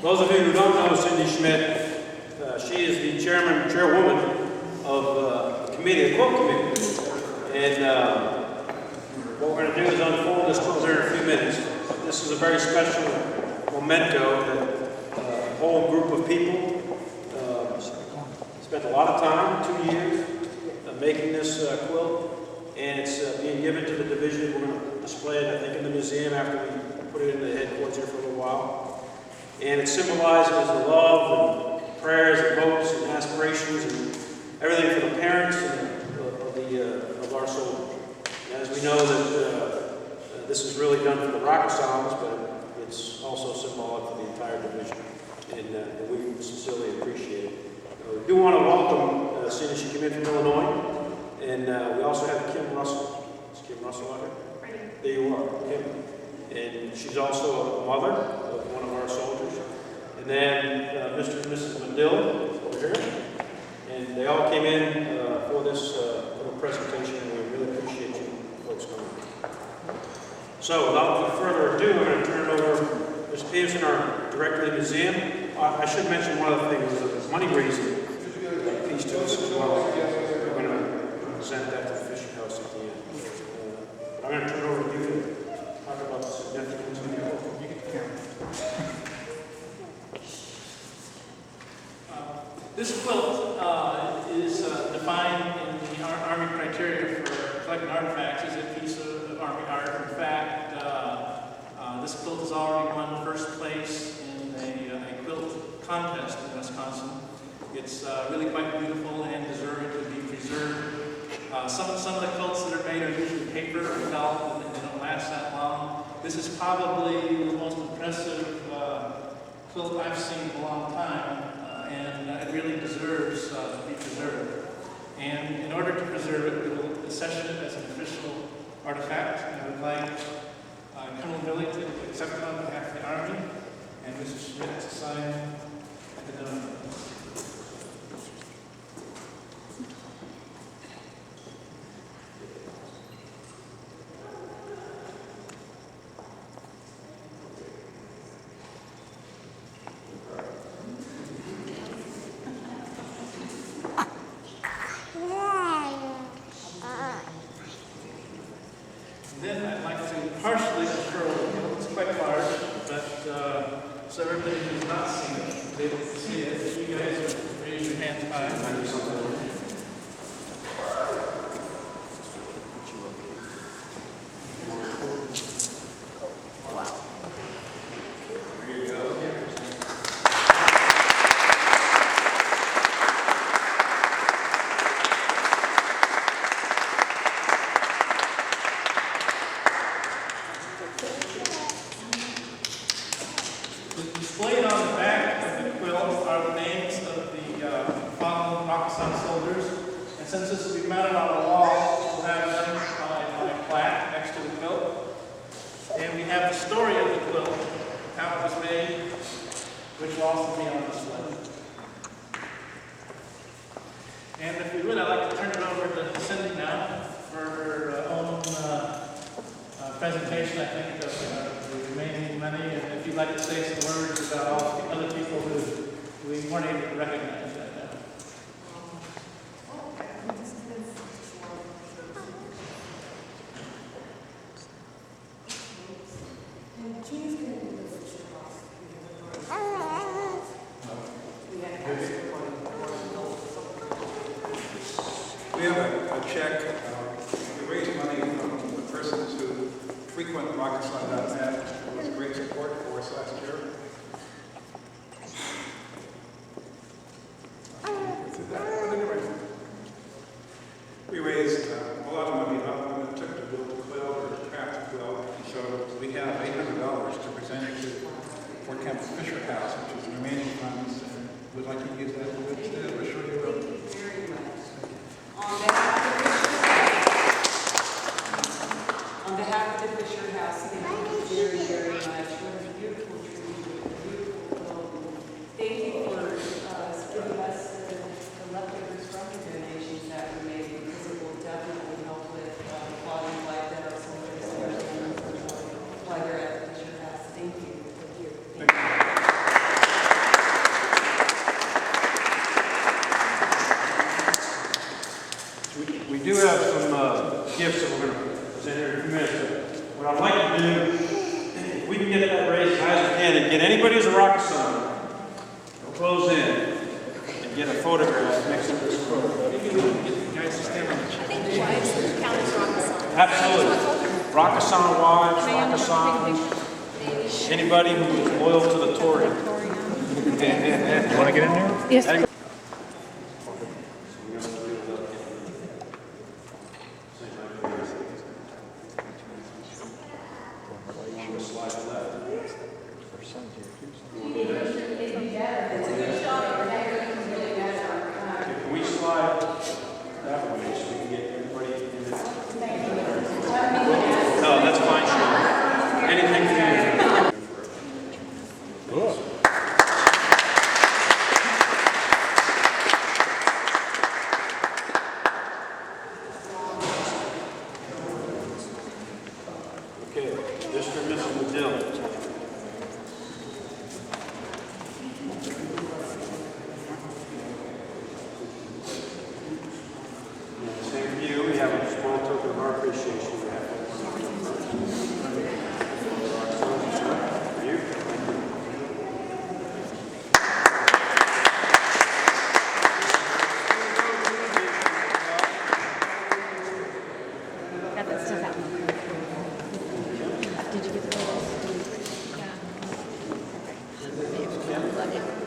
Those of you who don't know Cindy Schmidt, she is the chairwoman of the committee, the quilt committee. And what we're going to do is unfold this to her in a few minutes. This is a very special memento that a whole group of people spent a lot of time, 2 years, making this quilt. And it's being given to the division. We're going to display it, I think, in the museum after we put it in the headquarters here for a little while. And it symbolizes the love and prayers and hopes and aspirations and everything for the parents of our soldiers. And as we know that this is really done for the Rockefeller's, but it's also symbolic for the entire division. And we sincerely appreciate it. We do want to welcome Cindy. She came in from Illinois. And we also have Kim Russell. Is Kim Russell out here? Right. There you are, Kim. And she's also a mother of one of our soldiers. And then Mr. and Mrs. Medill over here. And they all came in for this little presentation, and we really appreciate you folks coming. So without further ado, we're going to turn it over to Ms. Peterson, our director of the museum. I should mention one other thing, the money raising piece to us as well. We're going to present that to the Fisher House at the end. I'm going to turn it over to you to talk about the significance of the quilt. This quilt is defined in the Army criteria for collecting artifacts as a piece of Army art. In fact, this quilt has already won first place in a quilt contest in Wisconsin. It's really quite beautiful and deserving to be preserved. Some of the quilts that are made are usually paper or felt, and they don't last that long. This is probably the most impressive quilt I've seen in a long time. And it really deserves to be preserved. And in order to preserve it, we will accession it as an official artifact. And I would like Colonel Billy to accept it on behalf of the Army, and Mr. Schmidt to sign at the donor. Then I'd like to partially unfurl it. It's quite large, but so everybody who's not seen it is able to see it. If you guys raise your hands high. Displayed on the back of the quilt are the names of the fallen Pakistan soldiers. And since this will be mounted on the wall, we'll have them on a plaque next to the quilt. And we have the story of the quilt, how it was made, which will also be on display. And if we would, I'd like to turn it over to Cindy now for her own presentation, I think, of the remaining money. And if you'd like to say some words about all the other people who we weren't able to recognize that now. We have a check. We raise money from the persons who frequent Rocketslide.net. It was great support for us last year. We raised a lot of money, about what it took to build a quilt or to craft a quilt. So we have $800 to present to Fort Campbell Fisher House, which is the remaining funds. And we'd like to use that a little bit too. We're sure you will. Thank you very much. On behalf of the Fisher House, thank you very, very much. What a beautiful tribute, a beautiful quilt. Thank you for giving us the leftovers from the donations that were made, because it will definitely help with quality of life that our soldiers are while they're at the Fisher House. Thank you. Thank you. Thank you. get anybody who's a Rakkasan, close in and get a photograph next to this quote. Guys, stand on the chair. I think the wives count as Rakkasan. Absolutely. Rakkasan wives, Rakkasans, anybody who is loyal to the Tory. You want to get in there? Yes. Can we slide that way so we can get everybody in there? No, that's fine, Sean. Anything for you. Okay, Mr. and Mrs. Medill. Same for you, we have a small token of our appreciation. We have for you. Got that stuff out. Did you get the photos? Yeah. Love you.